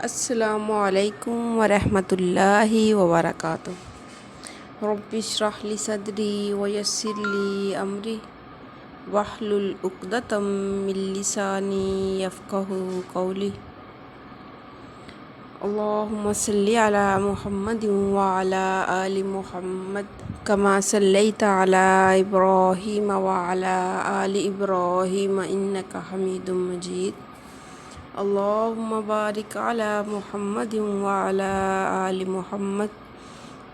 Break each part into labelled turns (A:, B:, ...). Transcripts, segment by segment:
A: السلام علیکم ورحمۃ اللہ وبرکاتہ۔ رب اشرح لی صدری ویسر لی امری واحلل عقدۃ من لسانی یفقہوا قولی۔ اللہم صلی علی محمد وعلی آل محمد کما صلیت علی ابراہیم وعلی آل ابراہیم انک حمید مجید۔ اللہم بارک علی محمد وعلی آل محمد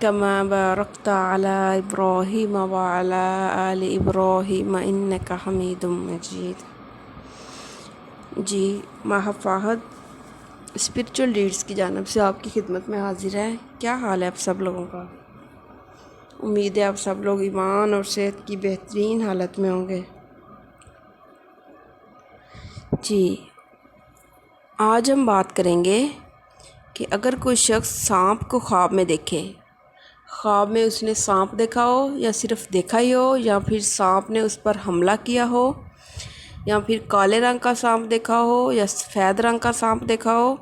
A: کما بارکت علی ابراہیم وعلی آل ابراہیم انک حمید مجید۔ جی، ماہ فہد اسپرچول ریڈز کی جانب سے آپ کی خدمت میں حاضر ہے۔ کیا حال ہے آپ سب لوگوں کا؟ امید ہے آپ سب لوگ ایمان اور صحت کی بہترین حالت میں ہوں گے۔ جی، آج ہم بات کریں گے کہ اگر کوئی شخص سانپ کو خواب میں دیکھے، خواب میں اس نے سانپ دیکھا ہو یا صرف دیکھا ہی ہو، یا پھر سانپ نے اس پر حملہ کیا ہو، یا پھر کالے رنگ کا سانپ دیکھا ہو یا سفید رنگ کا سانپ دیکھا ہو،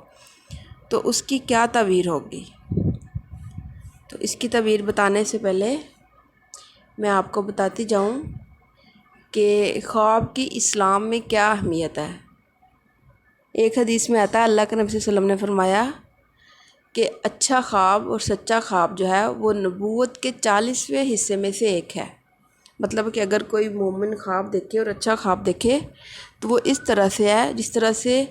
A: تو اس کی کیا تعبیر ہوگی؟ تو اس کی تعبیر بتانے سے پہلے میں آپ کو بتاتی جاؤں کہ خواب کی اسلام میں کیا اہمیت ہے۔ ایک حدیث میں آتا ہے، اللہ کے نبی صلی اللہ علیہ وسلم نے فرمایا کہ اچھا خواب اور سچا خواب جو ہے وہ نبوت کے 40ویں حصے میں سے ایک ہے۔ مطلب کہ اگر کوئی مومن خواب دیکھے اور اچھا خواب دیکھے تو وہ اس طرح سے ہے جس طرح سے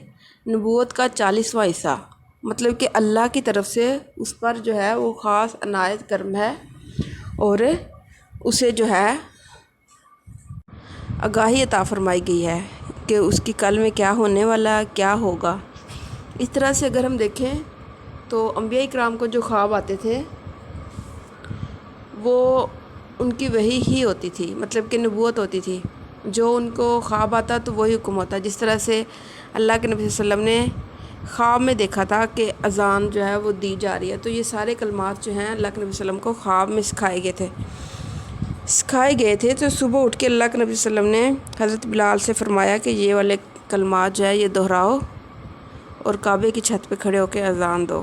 A: نبوت کا 40واں حصہ، مطلب کہ اللہ کی طرف سے اس پر جو ہے وہ خاص عنایت کرم ہے اور اسے جو ہے آگاہی عطا فرمائی گئی ہے کہ اس کی کل میں کیا ہونے والا، کیا ہوگا۔ اس طرح سے اگر ہم دیکھیں تو انبیاء اکرام کو جو خواب آتے تھے وہ ان کی وحی ہی ہوتی تھی، مطلب کہ نبوت ہوتی تھی۔ جو ان کو خواب آتا تو وہی حکم ہوتا۔ جس طرح سے اللہ کے نبی صلی اللہ علیہ وسلم نے خواب میں دیکھا تھا کہ اذان جو ہے وہ دی جا رہی ہے، تو یہ سارے کلمات جو ہیں اللہ کے نبی صلی اللہ علیہ وسلم کو خواب میں سکھائے گئے تھے۔ تو صبح اٹھ کے اللہ کے نبی صلی اللہ علیہ وسلم نے حضرت بلال سے فرمایا کہ یہ والے کلمات جو ہے یہ دہراؤ اور کعبے کی چھت پہ کھڑے ہو کے اذان دو۔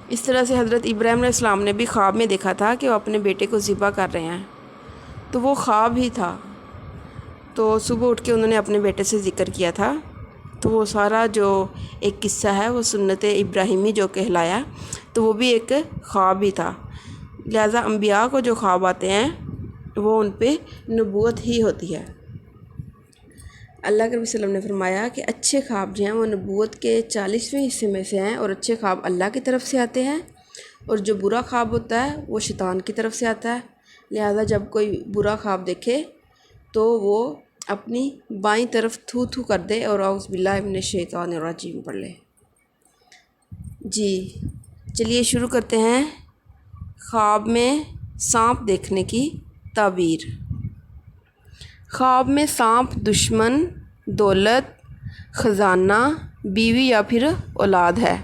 A: اس طرح سے حضرت ابراہیم علیہ السلام نے بھی خواب میں دیکھا تھا کہ وہ اپنے بیٹے کو ذبح کر رہے ہیں، تو وہ خواب ہی تھا۔ تو صبح اٹھ کے انہوں نے اپنے بیٹے سے ذکر کیا تھا، تو وہ سارا جو ایک قصہ ہے وہ سنت ابراہیمی جو کہلایا، تو وہ بھی ایک خواب ہی تھا۔ لہٰذا انبیاء کو جو خواب آتے ہیں وہ ان پہ نبوت ہی ہوتی ہے۔ اللہ کے نبی صلی اللہ علیہ وسلم نے فرمایا کہ اچھے خواب جو ہیں وہ نبوت کے 40ویں حصے میں سے ہیں، اور اچھے خواب اللہ کی طرف سے آتے ہیں، اور جو برا خواب ہوتا ہے وہ شیطان کی طرف سے آتا ہے۔ لہٰذا جب کوئی برا خواب دیکھے تو وہ اپنی بائیں طرف تھو تھو کر دے اور اعوذ باللہ من الشیطان الرجیم پڑھ لے۔ جی، چلیے شروع کرتے ہیں خواب میں سانپ دیکھنے کی تعبیر۔ خواب میں سانپ دشمن، دولت، خزانہ، بیوی یا پھر اولاد ہے۔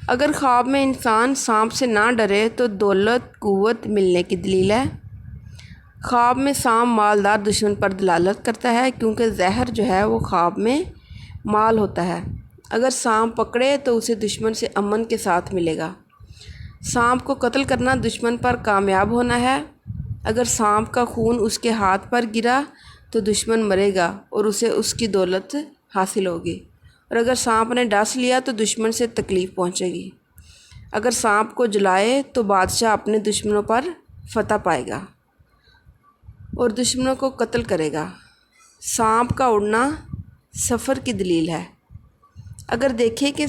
A: اگر خواب میں انسان سانپ سے نہ ڈرے تو دولت، قوت ملنے کی دلیل ہے۔ خواب میں سانپ مالدار دشمن پر دلالت کرتا ہے، کیونکہ زہر جو ہے وہ خواب میں مال ہوتا ہے۔ اگر سانپ پکڑے تو اسے دشمن سے امن کے ساتھ ملے گا۔ سانپ کو قتل کرنا دشمن پر کامیاب ہونا ہے۔ اگر سانپ کا خون اس کے ہاتھ پر گرا تو دشمن مرے گا اور اسے اس کی دولت حاصل ہوگی، اور اگر سانپ نے ڈس لیا تو دشمن سے تکلیف پہنچے گی۔ اگر سانپ کو جلائے تو بادشاہ اپنے دشمنوں پر فتح پائے گا اور دشمنوں کو قتل کرے گا۔ سانپ کا اڑنا سفر کی دلیل ہے۔ اگر دیکھے کہ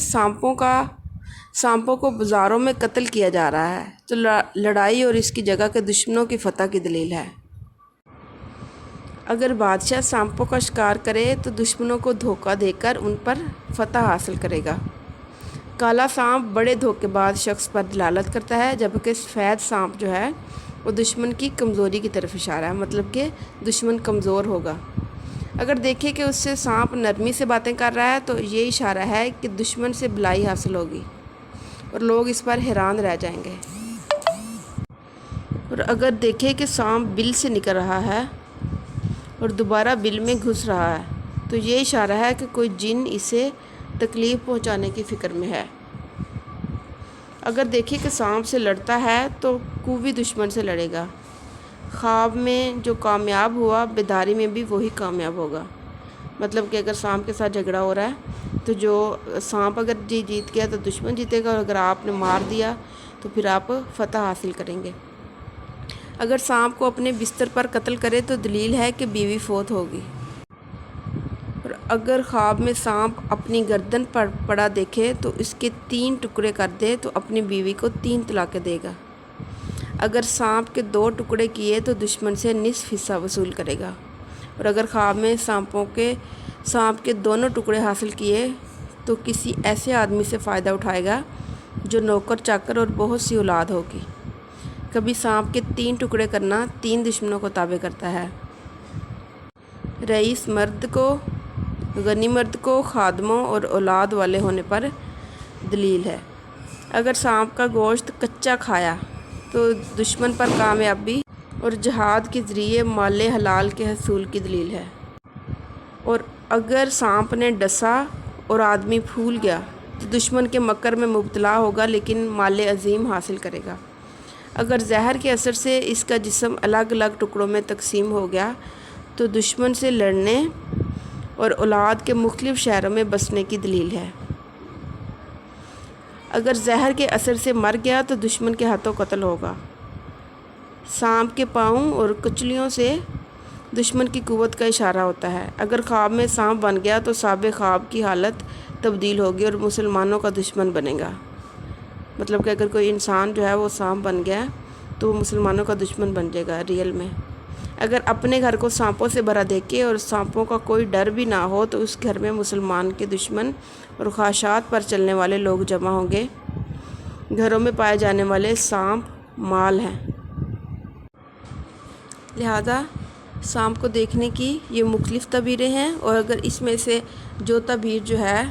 A: سانپوں کو بازاروں میں قتل کیا جا رہا ہے تو لڑائی اور اس کی جگہ کے دشمنوں کی فتح کی دلیل ہے۔ اگر بادشاہ سانپوں کا شکار کرے تو دشمنوں کو دھوکہ دے کر ان پر فتح حاصل کرے گا۔ کالا سانپ بڑے دھوکے باز شخص پر دلالت کرتا ہے، جبکہ سفید سانپ جو ہے وہ دشمن کی کمزوری کی طرف اشارہ ہے، مطلب کہ دشمن کمزور ہوگا۔ اگر دیکھے کہ اس سے سانپ نرمی سے باتیں کر رہا ہے تو یہ اشارہ ہے کہ دشمن سے بھلائی حاصل ہوگی اور لوگ اس پر حیران رہ جائیں گے۔ اور اگر دیکھے کہ سانپ بل سے نکل رہا ہے اور دوبارہ بل میں گھس رہا ہے تو یہ اشارہ ہے کہ کوئی جن اسے تکلیف پہنچانے کی فکر میں ہے۔ اگر دیکھے کہ سانپ سے لڑتا ہے تو قوی دشمن سے لڑے گا۔ خواب میں جو کامیاب ہوا بیداری میں بھی وہی کامیاب ہوگا۔ مطلب کہ اگر سانپ کے ساتھ جھگڑا ہو رہا ہے تو جو سانپ اگر جیت گیا تو دشمن جیتے گا، اور اگر آپ نے مار دیا تو پھر آپ فتح حاصل کریں گے۔ اگر سانپ کو اپنے بستر پر قتل کرے تو دلیل ہے کہ بیوی فوت ہوگی، اور اگر خواب میں سانپ اپنی گردن پر پڑا دیکھے تو اس کے 3 ٹکڑے کر دے تو اپنی بیوی کو 3 طلاقیں دے گا۔ اگر سانپ کے 2 ٹکڑے کیے تو دشمن سے نصف حصہ وصول کرے گا، اور اگر خواب میں سانپ کے دونوں ٹکڑے حاصل کیے تو کسی ایسے آدمی سے فائدہ اٹھائے گا جو نوکر چاکر اور بہت سی اولاد ہوگی۔ کبھی سانپ کے 3 ٹکڑے کرنا 3 دشمنوں کو تابع کرتا ہے۔ رئیس مرد کو، غنی مرد کو خادموں اور اولاد والے ہونے پر دلیل ہے۔ اگر سانپ کا گوشت کچا کھایا تو دشمن پر کامیابی اور جہاد کے ذریعے مال حلال کے حصول کی دلیل ہے، اور اگر سانپ نے ڈسا اور آدمی پھول گیا تو دشمن کے مکر میں مبتلا ہوگا لیکن مال عظیم حاصل کرے گا۔ اگر زہر کے اثر سے اس کا جسم الگ الگ ٹکڑوں میں تقسیم ہو گیا تو دشمن سے لڑنے اور اولاد کے مختلف شہروں میں بسنے کی دلیل ہے۔ اگر زہر کے اثر سے مر گیا تو دشمن کے ہاتھوں قتل ہوگا۔ سانپ کے پاؤں اور کچلیوں سے دشمن کی قوت کا اشارہ ہوتا ہے۔ اگر خواب میں سانپ بن گیا تو صاحب خواب کی حالت تبدیل ہوگی اور مسلمانوں کا دشمن بنے گا۔ مطلب کہ اگر کوئی انسان جو ہے وہ سانپ بن گیا تو وہ مسلمانوں کا دشمن بن جائے گا ریئل میں۔ اگر اپنے گھر کو سانپوں سے بھرا دیکھے اور سانپوں کا کوئی ڈر بھی نہ ہو تو اس گھر میں مسلمان کے دشمن اور خواہشات پر چلنے والے لوگ جمع ہوں گے۔ گھروں میں پائے جانے والے سانپ مال ہیں، لہذا سانپ کو دیکھنے کی یہ مختلف تعبیریں ہیں، اور اگر اس میں سے جو تعبیر جو ہے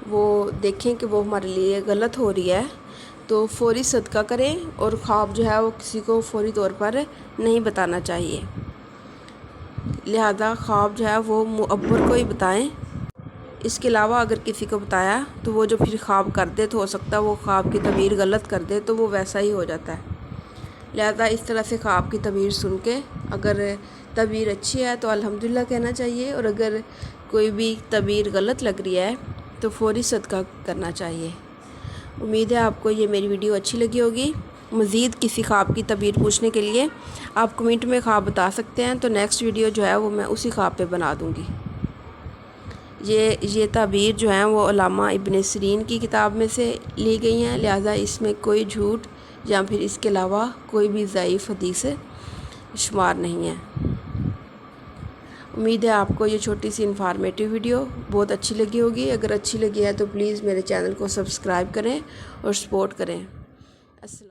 A: وہ دیکھیں کہ وہ ہمارے لیے غلط ہو رہی ہے تو فوری صدقہ کریں، اور خواب جو ہے وہ کسی کو فوری طور پر نہیں بتانا چاہیے۔ لہذا خواب جو ہے وہ معبر کو ہی بتائیں۔ اس کے علاوہ اگر کسی کو بتایا تو وہ جو پھر خواب کر دے تو ہو سکتا ہے وہ خواب کی تعبیر غلط کر دے تو وہ ویسا ہی ہو جاتا ہے۔ لہذا اس طرح سے خواب کی تعبیر سن کے اگر تعبیر اچھی ہے تو الحمدللہ کہنا چاہیے، اور اگر کوئی بھی تعبیر غلط لگ رہی ہے تو فوری صدقہ کرنا چاہیے۔ امید ہے آپ کو یہ میری ویڈیو اچھی لگی ہوگی۔ مزید کسی خواب کی تعبیر پوچھنے کے لیے آپ کمنٹ میں خواب بتا سکتے ہیں، تو نیکسٹ ویڈیو جو ہے وہ میں اسی خواب پہ بنا دوں گی۔ یہ تعبیر جو ہیں وہ علامہ ابن سیرین کی کتاب میں سے لی گئی ہیں، لہذا اس میں کوئی جھوٹ یا پھر اس کے علاوہ کوئی بھی ضعیف حدیث شمار نہیں ہے۔ امید ہے آپ کو یہ چھوٹی سی انفارمیٹو ویڈیو بہت اچھی لگی ہوگی۔ اگر اچھی لگی ہے تو پلیز میرے چینل کو سبسکرائب کریں اور سپورٹ کریں۔ السلام